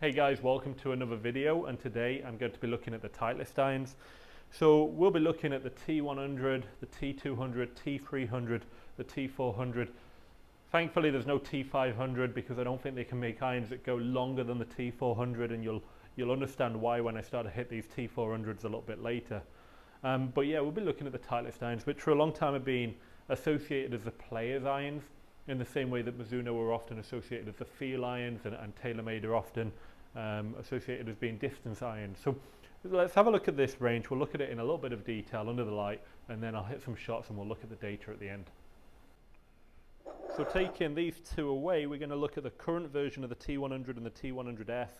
Hey guys, welcome to another video, and today I'm going to be looking at the Titleist irons. So we'll be looking at the T100, the T200, T300, the T400. Thankfully there's no T500 because I don't think they can make irons that go longer than the T400, and you'll understand why when I start to hit these T400s a little bit later. But yeah, we'll be looking at the Titleist irons, which for a long time have been associated as the players' irons, in the same way that Mizuno were often associated as the feel irons, and TaylorMade are often associated as being distance irons. So let's have a look at this range. We'll look at it in a little bit of detail under the light, and then I'll hit some shots and we'll look at the data at the end. So taking these two away, we're going to look at the current version of the T100 and the T100S.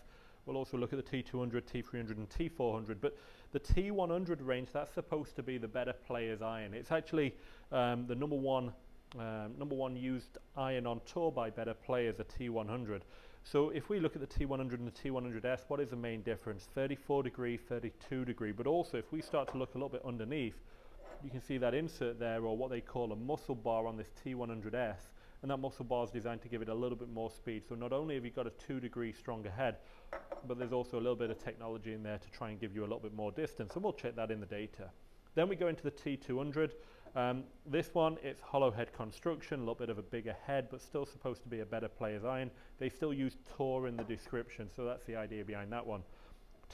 We'll also look at the T200, T300 and T400. But the T100 range, that's supposed to be the better player's iron. It's actually the number one used iron on tour by better players, the T100. So if we look at the T100 and the T100S, what is the main difference? 34 degree, 32 degree. But also if we start to look a little bit underneath, you can see that insert there, or what they call a muscle bar on this T100S. And that muscle bar is designed to give it a little bit more speed. So not only have you got a 2 degree stronger head, but there's also a little bit of technology in there to try and give you a little bit more distance. And we'll check that in the data. Then we go into the T200. This one, it's hollow head construction, a little bit of a bigger head, but still supposed to be a better player's iron. They still use Tor in the description, so that's the idea behind that one.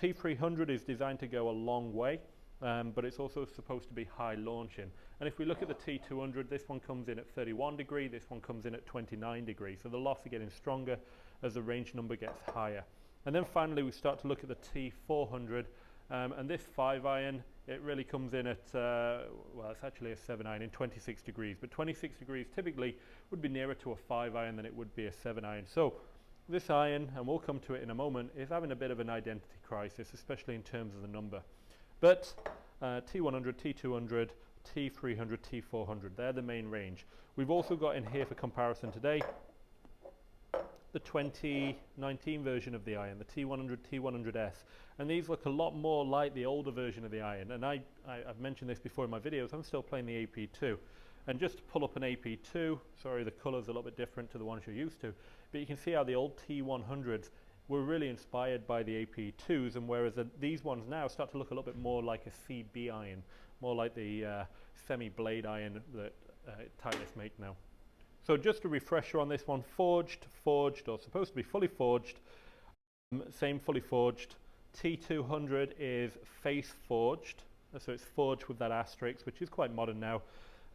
T300 is designed to go a long way, but it's also supposed to be high launching. And if we look at the T200, this one comes in at 31 degree, this one comes in at 29 degree. So the lofts are getting stronger as the range number gets higher. And then finally we start to look at the T400, and this 5 iron, it really comes in at, well, it's actually a 7 iron in 26 degrees, but 26 degrees typically would be nearer to a 5 iron than it would be a 7 iron. So this iron, and we'll come to it in a moment, is having a bit of an identity crisis, especially in terms of the number. But T100, T200, T300, T400, they're the main range. We've also got in here for comparison today the 2019 version of the iron, the T100, T100S, and these look a lot more like the older version of the iron. And I've mentioned this before in my videos, I'm still playing the AP2, and just to pull up an AP2, sorry the colour's a little bit different to the ones you're used to, but you can see how the old T100s were really inspired by the AP2s, and whereas these ones now start to look a little bit more like a CB iron, more like the semi-blade iron that Titleist make now. So just a refresher on this one, forged, or supposed to be fully forged, same fully forged. T200 is face forged, so it's forged with that asterisk, which is quite modern now.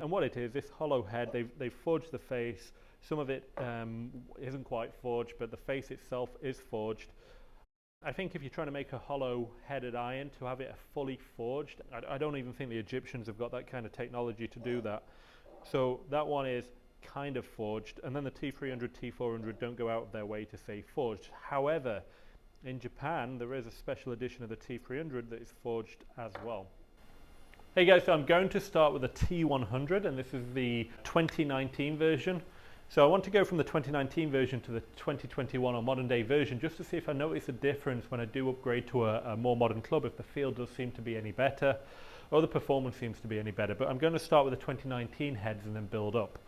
And what it is, this hollow head, they've forged the face. Some of it isn't quite forged, but the face itself is forged. I think if you're trying to make a hollow-headed iron, to have it fully forged, I don't even think the Egyptians have got that kind of technology to do that. So that one is kind of forged, and then the T300, T400 don't go out of their way to say forged. However, in Japan there is a special edition of the T300 that is forged as well. Hey guys, so I'm going to start with the T100, and this is the 2019 version. So I want to go from the 2019 version to the 2021 or modern day version, just to see if I notice a difference when I do upgrade to a more modern club, if the feel does seem to be any better or the performance seems to be any better. But I'm going to start with the 2019 heads and then build up.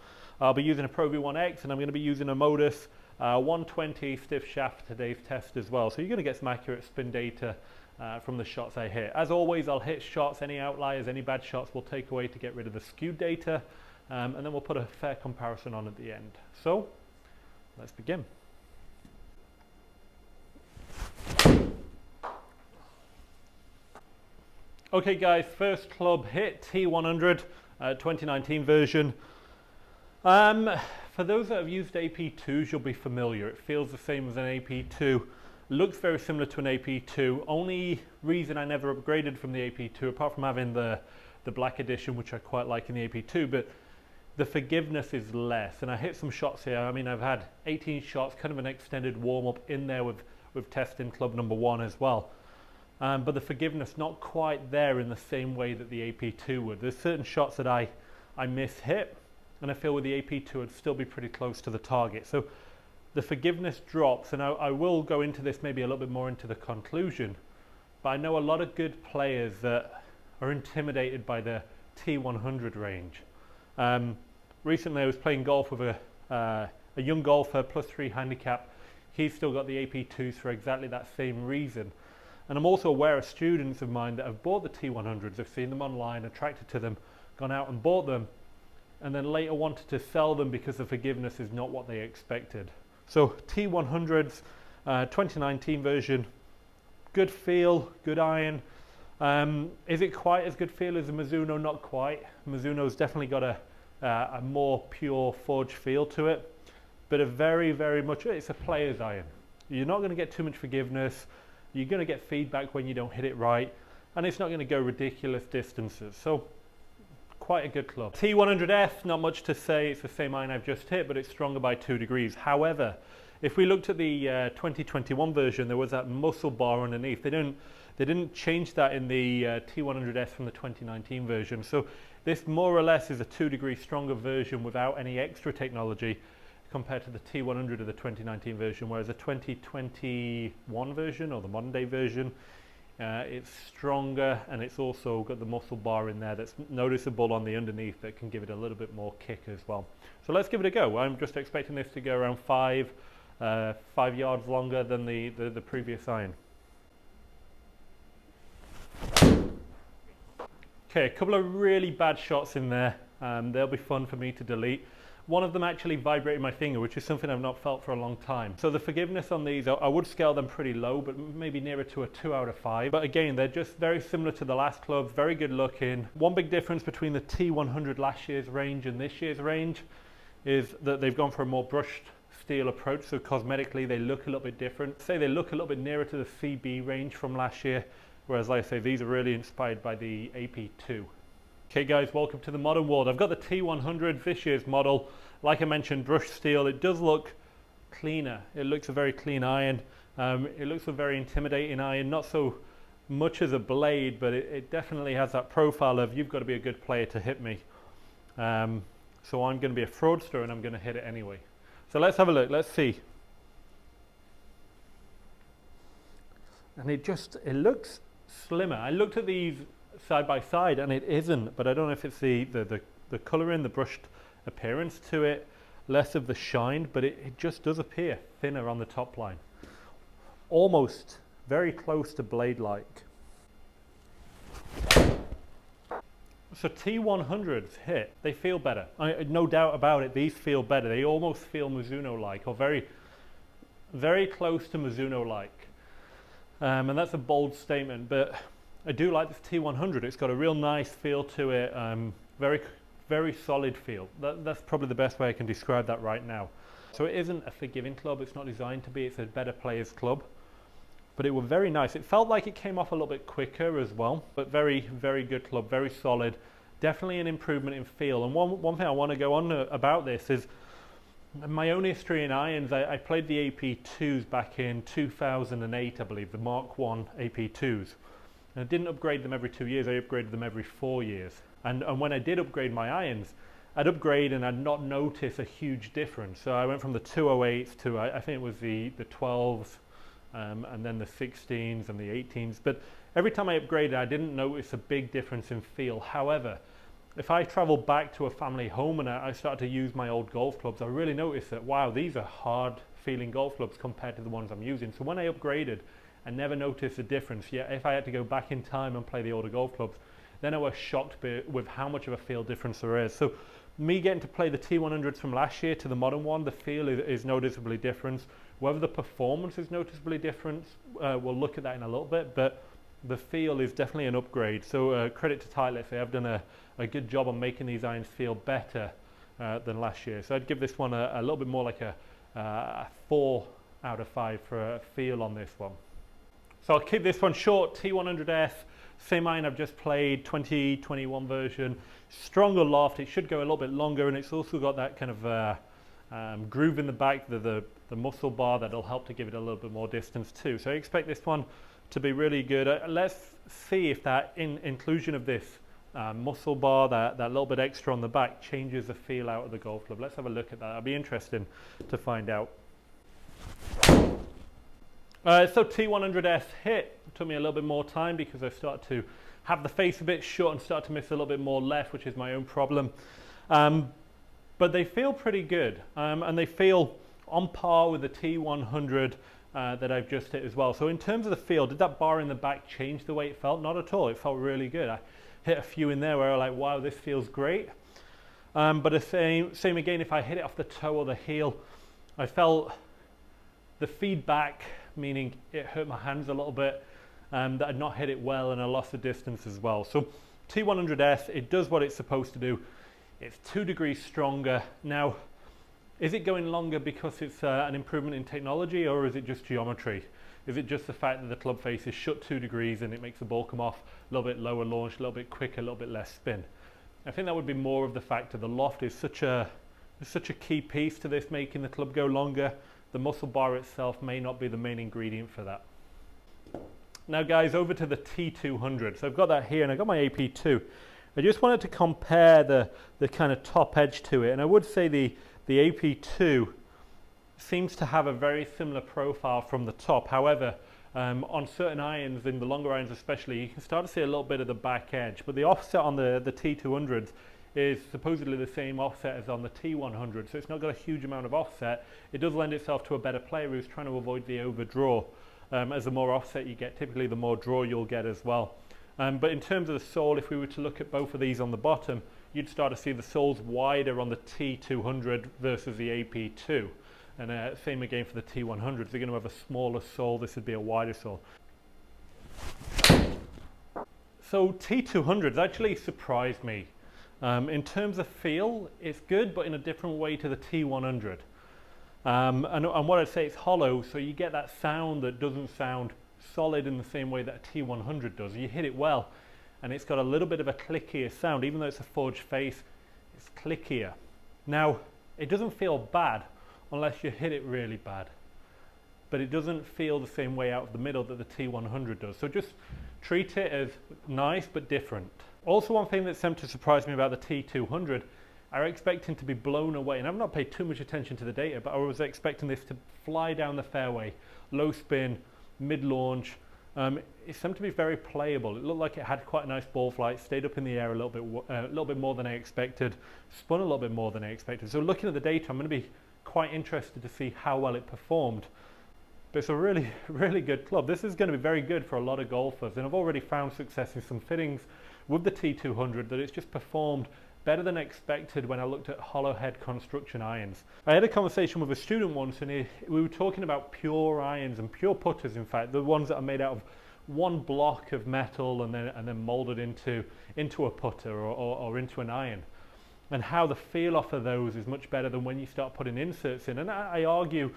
I'll be using a Pro V1X, and I'm going to be using a Modus 120 stiff shaft for today's test as well. So you're going to get some accurate spin data from the shots I hit. As always, I'll hit shots, any outliers, any bad shots we'll take away to get rid of the skewed data, and then we'll put a fair comparison on at the end. So let's begin. Okay guys, first club hit, T100 2019 version. For those that have used AP2s, you'll be familiar. It feels the same as an AP2. Looks very similar to an AP2. Only reason I never upgraded from the AP2, apart from having the black edition, which I quite like in the AP2, but the forgiveness is less. And I hit some shots here. I mean, I've had 18 shots, kind of an extended warm-up in there with testing club number 1 as well. But the forgiveness not quite there in the same way that the AP2 would. There's certain shots that I miss-hit, and I feel with the AP2 it'd still be pretty close to the target. So the forgiveness drops, and I will go into this maybe a little bit more into the conclusion, but I know a lot of good players that are intimidated by the T100 range. Recently I was playing golf with a young golfer, +3 handicap. He's still got the AP2s for exactly that same reason. And I'm also aware of students of mine that have bought the T100s, have seen them online, attracted to them, gone out and bought them, and then later wanted to sell them because the forgiveness is not what they expected. So T100s, 2019 version, good feel, good iron. Is it quite as good feel as the Mizuno? Not quite. Mizuno's definitely got a more pure forged feel to it, but a very, very much, it's a player's iron. You're not going to get too much forgiveness. You're going to get feedback when you don't hit it right, and it's not going to go ridiculous distances. So quite a good club. T100S, not much to say. It's the same iron I've just hit, but it's stronger by 2 degrees. However, if we looked at the 2021 version, there was that muscle bar underneath. They didn't change that in the T100S from the 2019 version. So this more or less is a 2 degree stronger version without any extra technology compared to the T100 of the 2019 version, whereas the 2021 version, or the modern day version, it's stronger, and it's also got the muscle bar in there that's noticeable on the underneath that can give it a little bit more kick as well. So let's give it a go. I'm just expecting this to go around 5 yards longer than the previous iron. Okay, a couple of really bad shots in there. They'll be fun for me to delete. One of them actually vibrated my finger, which is something I've not felt for a long time. So the forgiveness on these, I would scale them pretty low, but maybe nearer to a 2 out of 5. But again, they're just very similar to the last clubs, very good looking. One big difference between the T100 last year's range and this year's range is that they've gone for a more brushed steel approach, so cosmetically they look a little bit different. Say they look a little bit nearer to the CB range from last year, whereas like I say, these are really inspired by the AP2. Okay guys, welcome to the modern world. I've got the T100, this year's model. Like I mentioned, brushed steel. It does look cleaner. It looks a very clean iron. It looks a very intimidating iron, not so much as a blade, but it definitely has that profile of you've got to be a good player to hit me. So I'm going to be a fraudster and I'm going to hit it anyway. So let's have a look, let's see. And it looks slimmer. I looked at these side by side and it isn't, but I don't know if it's the colouring, the brushed appearance to it, less of the shine, but it just does appear thinner on the top line. Almost very close to blade-like. So T100s hit, they feel better. No doubt about it, these feel better. They almost feel Mizuno-like, or very, very close to Mizuno-like. And that's a bold statement, but I do like this T100. It's got a real nice feel to it, very, very solid feel. That's probably the best way I can describe that right now. So it isn't a forgiving club, it's not designed to be, it's a better player's club. But it was very nice. It felt like it came off a little bit quicker as well, but very, very good club, very solid. Definitely an improvement in feel. And one thing I want to go on about this is my own history in irons. I played the AP2s back in 2008, I believe, the Mark 1 AP2s. And I didn't upgrade them every 2 years, I upgraded them every 4 years. And when I did upgrade my irons, I'd upgrade and I'd not notice a huge difference. So I went from the 208s to, I think it was the 12s, and then the 16s and the 18s. But every time I upgraded, I didn't notice a big difference in feel. However, if I travel back to a family home and I start to use my old golf clubs, I really noticed that, wow, these are hard feeling golf clubs compared to the ones I'm using. So when I upgraded, I never noticed a difference. Yet if I had to go back in time and play the older golf clubs, then I was shocked with how much of a feel difference there is. So me getting to play the T100s from last year to the modern one, the feel is noticeably different. Whether the performance is noticeably different, we'll look at that in a little bit, but the feel is definitely an upgrade. So credit to Titleist, they have done a good job on making these irons feel better than last year. So I'd give this one a little bit more like a 4 out of 5 for a feel on this one. So I'll keep this one short. T100S, same iron I've just played, 2021 version, stronger loft. It should go a little bit longer, and it's also got that kind of groove in the back, the muscle bar that'll help to give it a little bit more distance too. So I expect this one to be really good. Let's see if that inclusion of this muscle bar, that little bit extra on the back, changes the feel out of the golf club. Let's have a look at that. That'll be interesting to find out. So T100S hit. It took me a little bit more time because I started to have the face a bit short and start to miss a little bit more left, which is my own problem. But they feel pretty good, and they feel on par with the T100 that I've just hit as well. So in terms of the feel, did that bar in the back change the way it felt? Not at all. It felt really good. I hit a few in there where I was like, wow, this feels great. But the same again, if I hit it off the toe or the heel, I felt the feedback, meaning it hurt my hands a little bit, that I'd not hit it well, and I lost the distance as well. So T100S, it does what it's supposed to do. It's 2 degrees stronger. Now, is it going longer because it's an improvement in technology, or is it just geometry? Is it just the fact that the club face is shut 2 degrees and it makes the ball come off a little bit lower launch, a little bit quicker, a little bit less spin? I think that would be more of the factor. The loft is such a key piece to this, making the club go longer. The muscle bar itself may not be the main ingredient for that. Now guys, over to the T200. So I've got that here, and I've got my AP2. I just wanted to compare the kind of top edge to it, and I would say the AP2 seems to have a very similar profile from the top. However, on certain irons, in the longer irons especially, you can start to see a little bit of the back edge, but the offset on the T200s is supposedly the same offset as on the T100, so it's not got a huge amount of offset. It does lend itself to a better player who's trying to avoid the overdraw. As the more offset you get, typically the more draw you'll get as well. But in terms of the sole, if we were to look at both of these on the bottom, you'd start to see the soles wider on the T200 versus the AP2. And same again for the T100s. They're going to have a smaller sole. This would be a wider sole. So T200s actually surprised me. In terms of feel, it's good, but in a different way to the T100. And what I'd say, it's hollow, so you get that sound that doesn't sound solid in the same way that a T100 does. You hit it well, and it's got a little bit of a clickier sound. Even though it's a forged face, it's clickier. Now, it doesn't feel bad unless you hit it really bad, but it doesn't feel the same way out of the middle that the T100 does. So just treat it as nice but different. Also, one thing that seemed to surprise me about the T200, I was expecting to be blown away, and I've not paid too much attention to the data, but I was expecting this to fly down the fairway, low spin, mid-launch. It seemed to be very playable. It looked like it had quite a nice ball flight, stayed up in the air a little bit more than I expected, spun a little bit more than I expected. So looking at the data, I'm going to be quite interested to see how well it performed. But it's a really, really good club. This is going to be very good for a lot of golfers, and I've already found success in some fittings with the T200 that it's just performed better than expected when I looked at hollow head construction irons. I had a conversation with a student once, and we were talking about pure irons and pure putters, in fact, the ones that are made out of one block of metal and then molded into a putter or into an iron, and how the feel off of those is much better than when you start putting inserts in. And I argue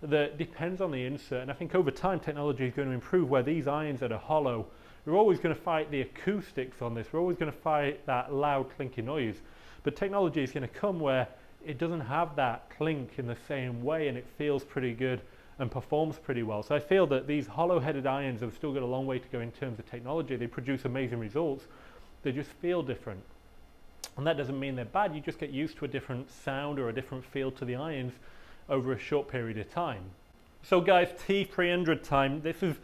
that it depends on the insert, and I think over time technology is going to improve where these irons that are hollow, we're always going to fight the acoustics on this. We're always going to fight that loud clinky noise. But technology is going to come where it doesn't have that clink in the same way, and it feels pretty good and performs pretty well. So I feel that these hollow-headed irons have still got a long way to go in terms of technology. They produce amazing results. They just feel different. And that doesn't mean they're bad. You just get used to a different sound or a different feel to the irons over a short period of time. So guys, T300 time. This is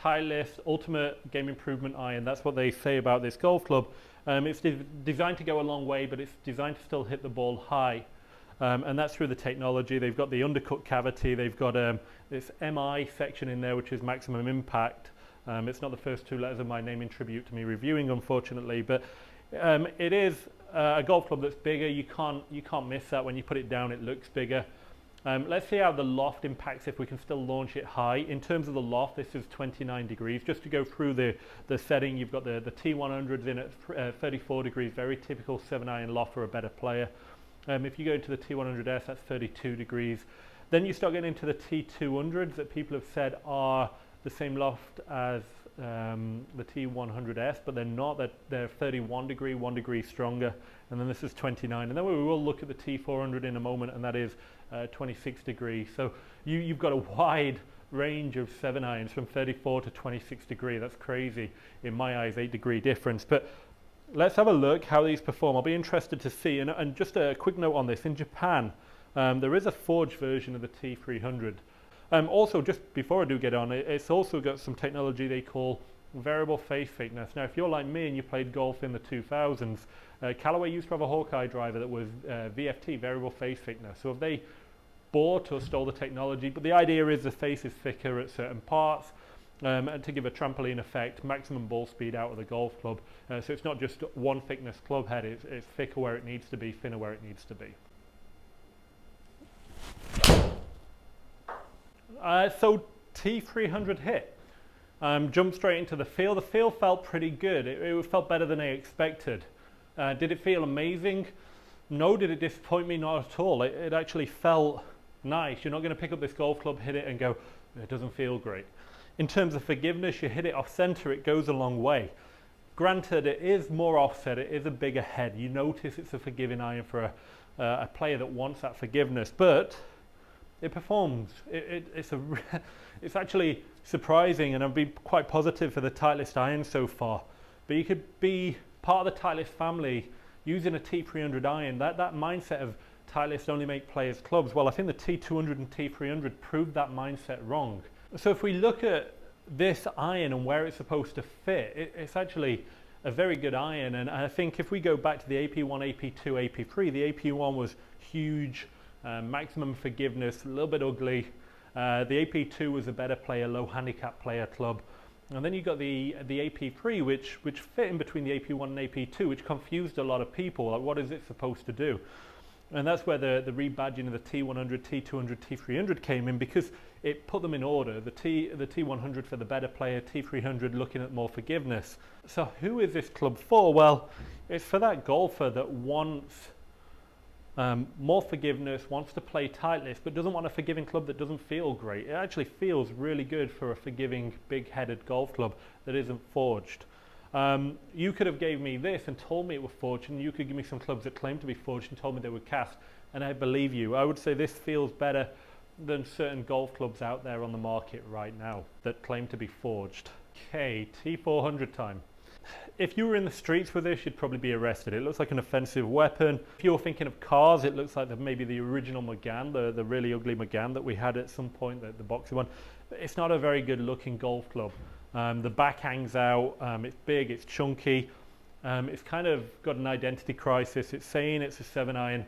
Titleist Ultimate Game Improvement Iron. That's what they say about this golf club. It's designed to go a long way, but it's designed to still hit the ball high. And that's through the technology. They've got the undercut cavity. They've got this MI section in there, which is maximum impact. It's not the first 2 letters of my name in tribute to me reviewing, unfortunately, but it is a golf club that's bigger. You can't miss that. When you put it down, it looks bigger. Let's see how the loft impacts if we can still launch it high. In terms of the loft, this is 29 degrees. Just to go through the setting, you've got the T100s in at 34 degrees, very typical 7-iron loft for a better player. If you go into the T100S, that's 32 degrees. Then you start getting into the T200s that people have said are the same loft as the T100S, but they're not. They're 31 degree, 1 degree stronger, and then this is 29. And then we will look at the T400 in a moment, and that is 26 degrees. So you've got a wide range of 7-irons from 34 to 26 degree. That's crazy. In my eyes, 8-degree difference. But let's have a look how these perform. I'll be interested to see. And just a quick note on this. In Japan, there is a forged version of the T300. Also, just before I do get on, it's also got some technology they call variable face thickness. Now, if you're like me and you played golf in the 2000s, Callaway used to have a Hawkeye driver that was VFT, variable face thickness. So if they bought or stole the technology, but the idea is the face is thicker at certain parts, and to give a trampoline effect, maximum ball speed out of the golf club. So it's not just one thickness club head, it's thicker where it needs to be, thinner where it needs to be. So T300 hit. Jumped straight into the feel. The feel felt pretty good. It felt better than I expected. Did it feel amazing? No. Did it disappoint me? Not at all. It actually felt nice. You're not going to pick up this golf club, hit it and go, it doesn't feel great. In terms of forgiveness, you hit it off center, it goes a long way. Granted, it is more offset, it is a bigger head. You notice it's a forgiving iron for a player that wants that forgiveness, but it performs. It's actually surprising, and I've been quite positive for the Titleist iron so far. But you could be part of the Titleist family using a T300 iron. That mindset of Titleist only make players clubs, well, I think the T200 and T300 proved that mindset wrong. So if we look at this iron and where it's supposed to fit, it's actually a very good iron. And I think if we go back to the AP1, AP2, AP3, the AP1 was huge, maximum forgiveness, a little bit ugly. The AP2 was a better player, low handicap player club. And then you got the AP3, which fit in between the AP1 and AP2, which confused a lot of people. Like, what is it supposed to do? And that's where the rebadging of the T100, T200, T300 came in, because it put them in order. The T100 for the better player, T300 looking at more forgiveness. So who is this club for? Well, it's for that golfer that wants more forgiveness, wants to play Titleist, but doesn't want a forgiving club that doesn't feel great. It actually feels really good for a forgiving, big-headed golf club that isn't forged. You could have gave me this and told me it was forged, and you could give me some clubs that claim to be forged and told me they were cast, and I believe you. I would say this feels better than certain golf clubs out there on the market right now that claim to be forged. Okay, T400 time. If you were in the streets with this, you'd probably be arrested. It looks like an offensive weapon. If you're thinking of cars, it looks like maybe the original Megane, the really ugly Megane that we had at some point, the boxy one. But it's not a very good looking golf club. The back hangs out, it's big, it's chunky, it's kind of got an identity crisis. It's saying it's a 7-iron,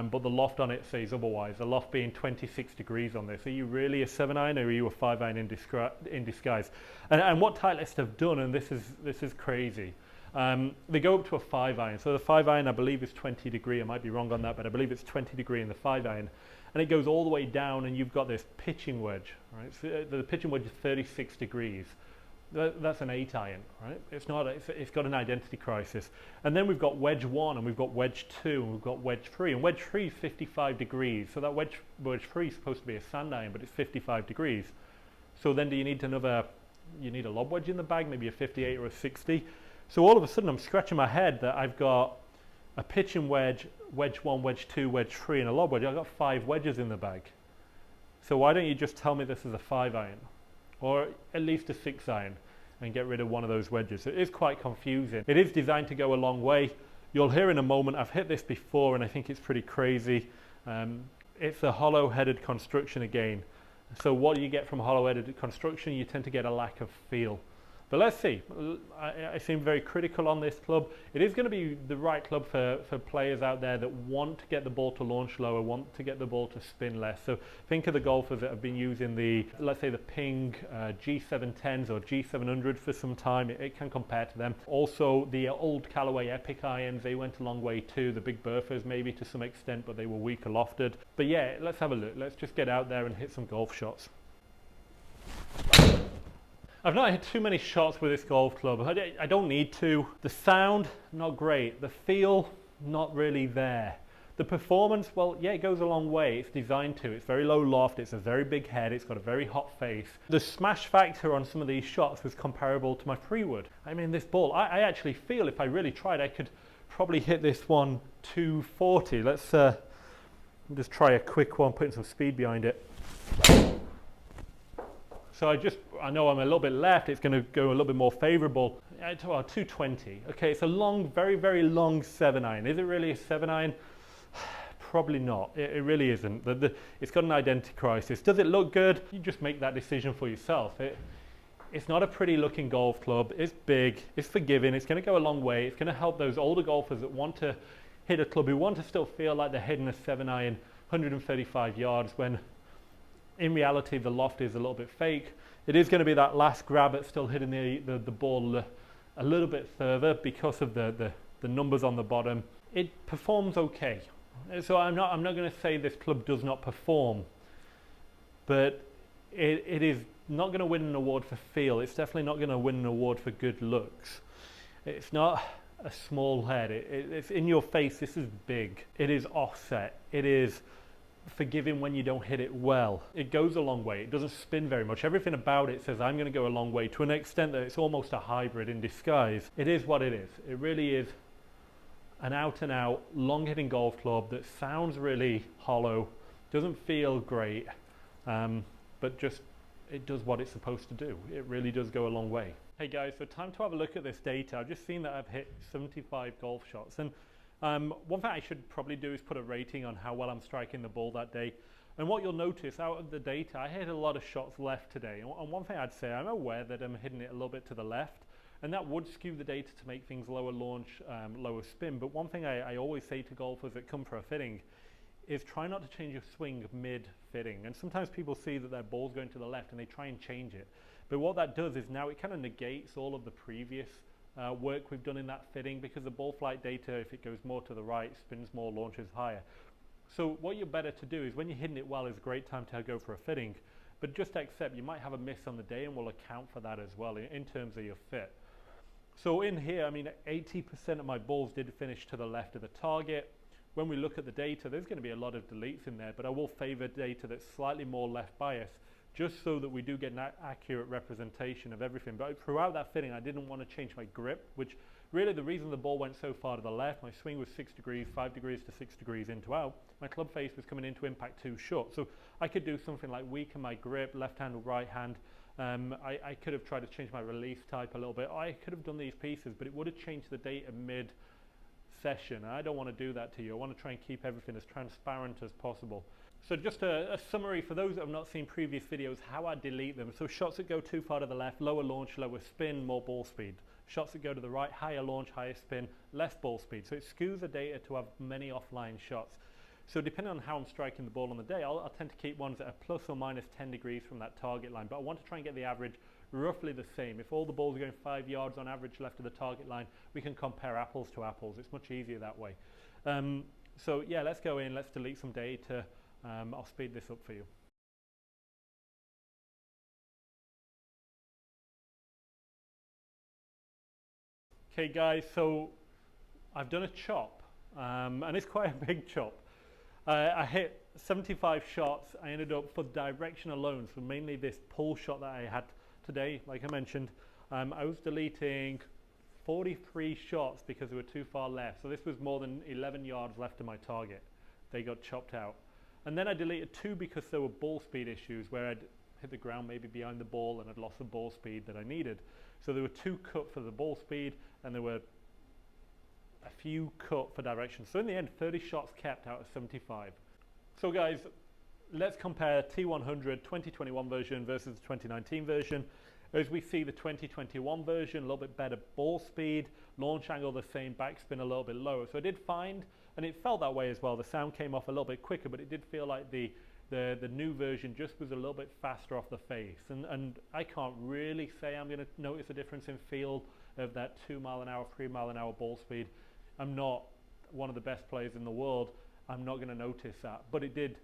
but the loft on it says otherwise, the loft being 26 degrees on this. Are you really a 7-iron, or are you a 5-iron in disguise? And what Titleist have done, and this is crazy, they go up to a 5-iron. So the 5-iron, I believe, is 20 degree. I might be wrong on that, but I believe it's 20 degree in the 5-iron. And it goes all the way down, and you've got this pitching wedge, right? So the pitching wedge is 36 degrees. That's an 8-iron, right? It's got an identity crisis. And then we've got wedge 1, and we've got wedge 2, and we've got wedge 3. And wedge 3 is 55 degrees. So that wedge 3 is supposed to be a sand iron, but it's 55 degrees. So then do you need you need a lob wedge in the bag, maybe a 58 or a 60? So all of a sudden I'm scratching my head that I've got a pitching wedge, wedge 1, wedge 2, wedge 3, and a lob wedge. I've got 5 wedges in the bag. So why don't you just tell me this is a 5-iron? Or at least a 6-iron, and get rid of one of those wedges. It is quite confusing. It is designed to go a long way. You'll hear in a moment, I've hit this before and I think it's pretty crazy. It's a hollow-headed construction again. So what do you get from hollow-headed construction? You tend to get a lack of feel. But let's see. I seem very critical on this club. It is going to be the right club for players out there that want to get the ball to launch lower, want to get the ball to spin less. So think of the golfers that have been using the, let's say, the Ping G710s or G700 for some time. It can compare to them. Also, the old Callaway Epic irons, they went a long way too. The Big Berthas maybe to some extent, but they were weaker lofted. But yeah, let's have a look. Let's just get out there and hit some golf shots. I've not hit too many shots with this golf club. I don't need to. The sound, not great. The feel, not really there. The performance, well, yeah, it goes a long way. It's designed to. It's very low loft. It's a very big head. It's got a very hot face. The smash factor on some of these shots was comparable to my pre-wood. I mean, this ball, I actually feel if I really tried, I could probably hit this one 240. Let's just try a quick one, putting some speed behind it. So I know I'm a little bit left, it's going to go a little bit more favorable. 220. Okay, it's a long, very, very long 7-iron. Is it really a 7-iron? Probably not. It really isn't. It's got an identity crisis. Does it look good? You just make that decision for yourself. It's not a pretty looking golf club. It's big, it's forgiving, it's going to go a long way. It's going to help those older golfers that want to hit a club, who want to still feel like they're hitting a 7-iron 135 yards, when in reality the loft is a little bit fake. It is going to be that last grab that's still hitting the ball a little bit further because of the numbers on the bottom. It performs okay. So I'm not going to say this club does not perform, but it is not going to win an award for feel. It's definitely not going to win an award for good looks. It's not a small head. It's in your face. This is big. It is offset. It is forgiving when you don't hit it well. It goes a long way. It doesn't spin very much. Everything about it says I'm going to go a long way, to an extent that it's almost a hybrid in disguise. It is what it is. It really is an out and out long hitting golf club that sounds really hollow, doesn't feel great, but just it does what it's supposed to do. It really does go a long way. Hey guys, so time to have a look at this data. I've just seen that I've hit 75 golf shots, and one thing I should probably do is put a rating on how well I'm striking the ball that day. And what you'll notice out of the data, I hit a lot of shots left today. And one thing I'd say, I'm aware that I'm hitting it a little bit to the left, and that would skew the data to make things lower launch, lower spin. But one thing I always say to golfers that come for a fitting is try not to change your swing mid-fitting. And sometimes people see that their ball's going to the left and they try and change it. But what that does is now it kind of negates all of the previous work we've done in that fitting, because the ball flight data, if it goes more to the right, spins more, launches higher. So what you're better to do is, when you're hitting it well, is a great time to go for a fitting, but just accept you might have a miss on the day, and we'll account for that as well in terms of your fit. So in here, I mean, 80% of my balls did finish to the left of the target. When we look at the data, there's going to be a lot of deletes in there, but I will favor data that's slightly more left bias, just so that we do get an accurate representation of everything. But throughout that fitting, I didn't want to change my grip, which really the reason the ball went so far to the left, my swing was 6 degrees, 5 degrees to 6 degrees into out. My club face was coming into impact too short. So I could do something like weaken my grip, left hand or right hand. I could have tried to change my release type a little bit. I could have done these pieces, but it would have changed the data mid-session. I don't want to do that to you. I want to try and keep everything as transparent as possible. So just a summary for those that have not seen previous videos, how I delete them. So shots that go too far to the left, lower launch, lower spin, more ball speed. Shots that go to the right, higher launch, higher spin, less ball speed. So it skews the data to have many offline shots. So depending on how I'm striking the ball on the day, I'll tend to keep ones that are plus or minus 10 degrees from that target line. But I want to try and get the average roughly the same. If all the balls are going 5 yards on average left of the target line, we can compare apples to apples. It's much easier that way. So yeah, let's go in, let's delete some data. I'll speed this up for you. Okay guys, so I've done a chop, and it's quite a big chop. I hit 75 shots. I ended up, for direction alone, so mainly this pull shot that I had today, like I mentioned, I was deleting 43 shots because they were too far left. So this was more than 11 yards left of my target. They got chopped out. And then I deleted 2 because there were ball speed issues, where I'd hit the ground maybe behind the ball and I'd lost the ball speed that I needed. So there were 2 cut for the ball speed, and there were a few cut for direction. So in the end, 30 shots kept out of 75. So guys, let's compare T100 2021 version versus the 2019 version. As we see, the 2021 version, a little bit better ball speed, launch angle the same, backspin a little bit lower. So I did find, and it felt that way as well, the sound came off a little bit quicker, but it did feel like the new version just was a little bit faster off the face. And I can't really say I'm going to notice a difference in feel of that 2 mile an hour, 3 mile an hour ball speed. I'm not one of the best players in the world. I'm not going to notice that, but it did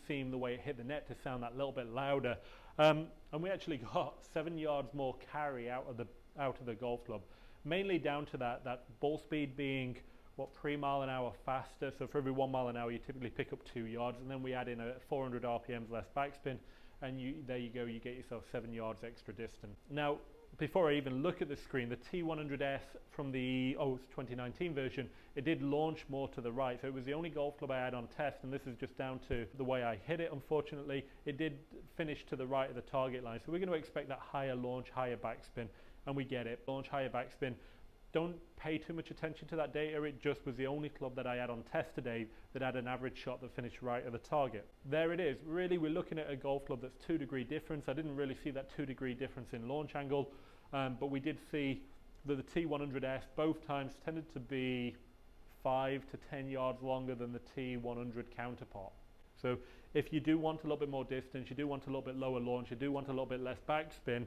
seem, the way it hit the net, to sound that little bit louder. And we actually got 7 yards more carry out of the golf club, mainly down to that ball speed being, what, 3 mile an hour faster. So for every 1 mile an hour, you typically pick up 2 yards, and then we add in a 400 RPMs less backspin, and there you go, you get yourself 7 yards extra distance. Now, before I even look at the screen, the T100S from the 2019 version, it did launch more to the right. So it was the only golf club I had on test, and this is just down to the way I hit it. Unfortunately, it did finish to the right of the target line. So we're going to expect that higher launch, higher backspin, and we get it. Launch, higher backspin. Don't pay too much attention to that data. It just was the only club that I had on test today that had an average shot that finished right of the target. There it is. Really, we're looking at a golf club that's 2 degree difference. I didn't really see that 2 degree difference in launch angle, but we did see that the T100S both times tended to be 5 to 10 yards longer than the T100 counterpart. So if you do want a little bit more distance, you do want a little bit lower launch, you do want a little bit less backspin,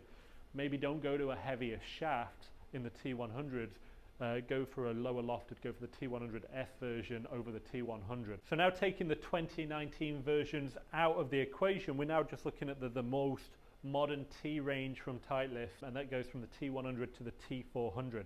maybe don't go to a heavier shaft in the T100s. Go for a lower lofted, go for the T100S version over the T100. So now taking the 2019 versions out of the equation, we're now just looking at the most modern T range from Titleist, and that goes from the T100 to the T400.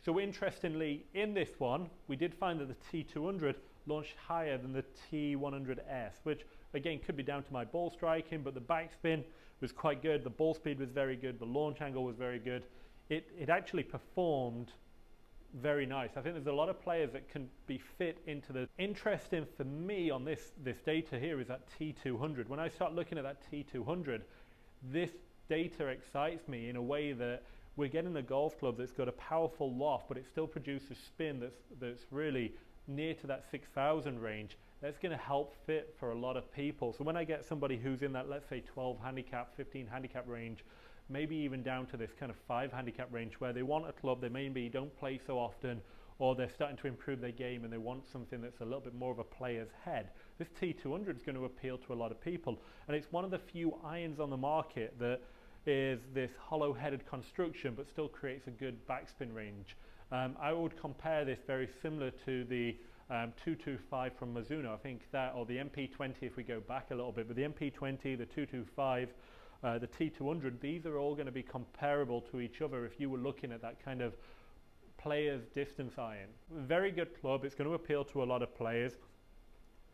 So interestingly, in this one, we did find that the T200 launched higher than the T100S, which again could be down to my ball striking, but the backspin was quite good, the ball speed was very good, the launch angle was very good. It actually performed very nice. I think there's a lot of players that can be fit into the... Interesting for me on this data here is that T200. When I start looking at that T200, this data excites me in a way that we're getting a golf club that's got a powerful loft, but it still produces spin that's really near to that 6,000 range. That's going to help fit for a lot of people. So when I get somebody who's in that, let's say 12 handicap, 15 handicap range, maybe even down to this kind of 5 handicap range where they want a club they maybe don't play so often, or they're starting to improve their game and they want something that's a little bit more of a player's head. This T200 is going to appeal to a lot of people, and it's one of the few irons on the market that is this hollow-headed construction but still creates a good backspin range. I would compare this very similar to the 225 from Mizuno. I think that, or the MP20 if we go back a little bit, but the MP20, the 225, the T200, these are all going to be comparable to each other if you were looking at that kind of player's distance iron. Very good club. It's going to appeal to a lot of players.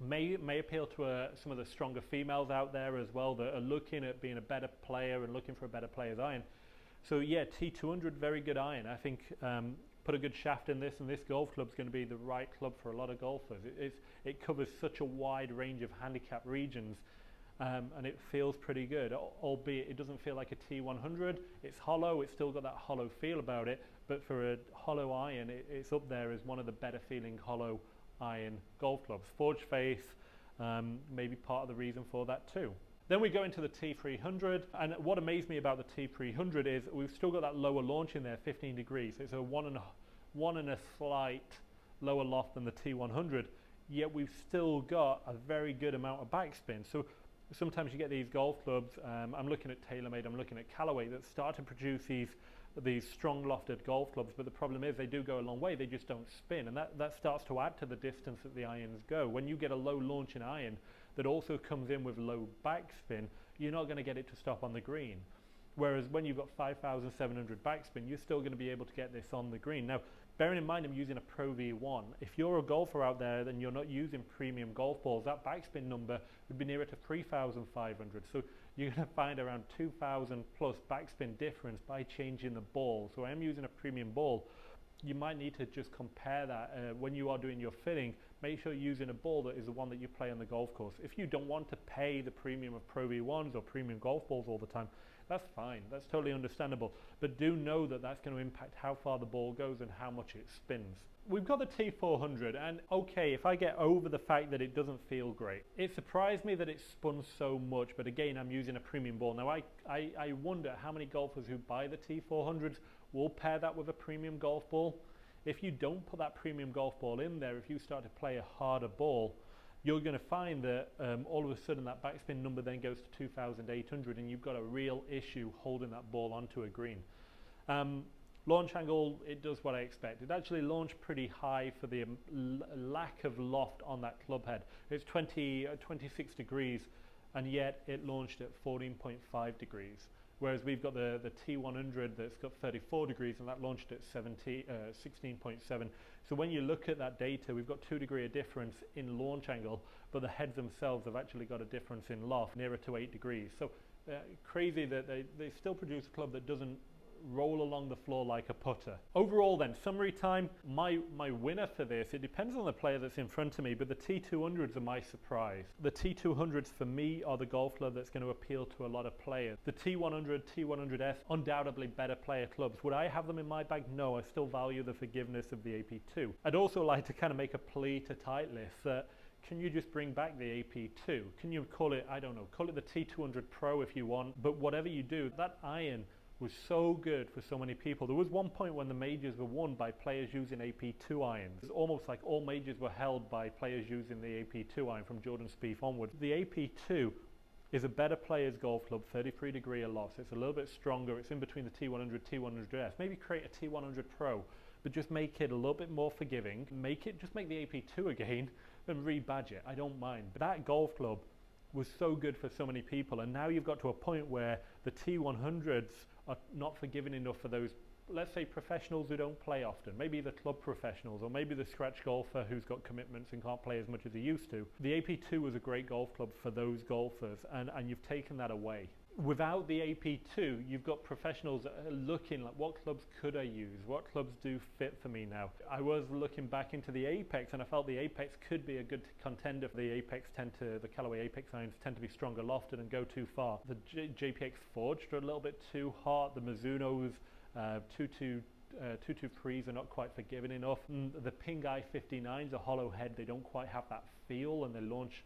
May appeal to some of the stronger females out there as well that are looking at being a better player and looking for a better player's iron. So yeah, T200, very good iron. I think put a good shaft in this, and this golf club is going to be the right club for a lot of golfers. It covers such a wide range of handicap regions. And it feels pretty good, albeit it doesn't feel like a T100. It's hollow, it's still got that hollow feel about it, but for a hollow iron, it's up there as one of the better feeling hollow iron golf clubs. Forged face, maybe part of the reason for that too. Then we go into the T300, and what amazed me about the T300 is we've still got that lower launch in there, 15 degrees. It's a one and a slight lower loft than the T100, yet we've still got a very good amount of backspin. So sometimes you get these golf clubs, I'm looking at TaylorMade, I'm looking at Callaway, that start to produce these strong lofted golf clubs, but the problem is they do go a long way, they just don't spin, and that starts to add to the distance that the irons go. When you get a low launching iron that also comes in with low backspin, you're not going to get it to stop on the green. Whereas when you've got 5,700 backspin, you're still going to be able to get this on the green. Now, bearing in mind I'm using a Pro V1. If you're a golfer out there and you're not using premium golf balls, that backspin number would be nearer to 3,500. So you're going to find around 2,000 plus backspin difference by changing the ball. So I'm using a premium ball. You might need to just compare that when you are doing your fitting. Make sure you're using a ball that is the one that you play on the golf course. If you don't want to pay the premium of Pro V1s or premium golf balls all the time, that's fine, that's totally understandable, but do know that that's going to impact how far the ball goes and how much it spins. We've got the T400, and okay, if I get over the fact that it doesn't feel great, it surprised me that it spun so much, but again, I'm using a premium ball. Now I wonder how many golfers who buy the T400s will pair that with a premium golf ball. If you don't put that premium golf ball in there, if you start to play a harder ball, you're going to find that all of a sudden that backspin number then goes to 2,800 and you've got a real issue holding that ball onto a green. Launch angle, it does what I expect. It actually launched pretty high for the lack of loft on that club head. It's 26 degrees, and yet it launched at 14.5 degrees. Whereas we've got the T100 that's got 34 degrees and that launched at 16.7. So when you look at that data, we've got 2 degree of difference in launch angle, but the heads themselves have actually got a difference in loft nearer to 8 degrees. So crazy that they still produce a club that doesn't roll along the floor like a putter. Overall then, summary time, my winner for this, it depends on the player that's in front of me, but the T200s are my surprise. The T200s for me are the golf club that's going to appeal to a lot of players. The T100, T100S, undoubtedly better player clubs. Would I have them in my bag? No, I still value the forgiveness of the AP2. I'd also like to kind of make a plea to Titleist that can you just bring back the AP2? Can you call it, I don't know, call it the T200 Pro if you want, but whatever you do, that iron was so good for so many people. There was one point when the majors were won by players using AP2 irons. It's almost like all majors were held by players using the AP2 iron from Jordan Spieth onwards. The AP2 is a better player's golf club, 33 degree of loft. It's a little bit stronger. It's in between the T100, T100S. Maybe create a T100 Pro, but just make it a little bit more forgiving. Just make the AP2 again and rebadge it. I don't mind. But that golf club was so good for so many people, and now you've got to a point where the T100s are not forgiving enough for those, let's say, professionals who don't play often, maybe the club professionals, or maybe the scratch golfer who's got commitments and can't play as much as he used to. The AP2 was a great golf club for those golfers, and you've taken that away. Without the AP2, you've got professionals that are looking like, what clubs could I use? What clubs do fit for me now? I was looking back into the Apex, and I felt the Apex could be a good contender. The Callaway Apex irons tend to be stronger lofted and go too far. The JPX Forged are a little bit too hot. The Mizuno's 223s are not quite forgiving enough. The Ping i59s are hollow head. They don't quite have that feel, and they launch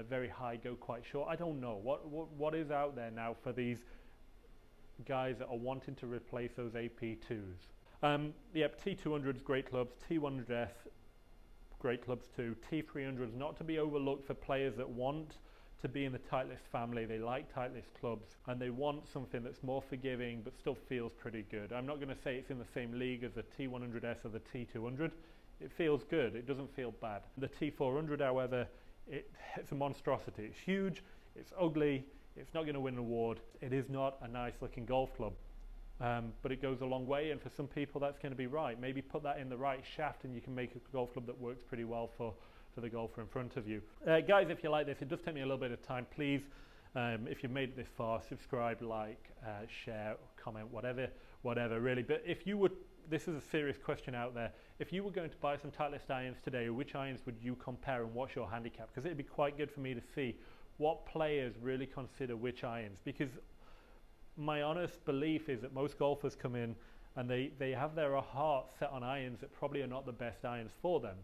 very high, go quite short. I don't know what is out there now for these guys that are wanting to replace those AP2s. Yep, T200s, great clubs. T100S, great clubs too. T300s, not to be overlooked for players that want to be in the Titleist family. They like Titleist clubs, and they want something that's more forgiving but still feels pretty good. I'm not going to say it's in the same league as the T100S or the T200. It feels good. It doesn't feel bad. The T400, however, it's a monstrosity. It's huge, it's ugly, it's not going to win an award. It is not a nice looking golf club, but it goes a long way, and for some people that's going to be right. Maybe put that in the right shaft and you can make a golf club that works pretty well for the golfer in front of you. Guys, if you like this, it does take me a little bit of time. Please, if you've made it this far, subscribe, like, share, comment, whatever really. But if you would, this is a serious question out there, if you were going to buy some Titleist irons today, which irons would you compare and what's your handicap? Because it'd be quite good for me to see what players really consider which irons, because my honest belief is that most golfers come in and they have their heart set on irons that probably are not the best irons for them.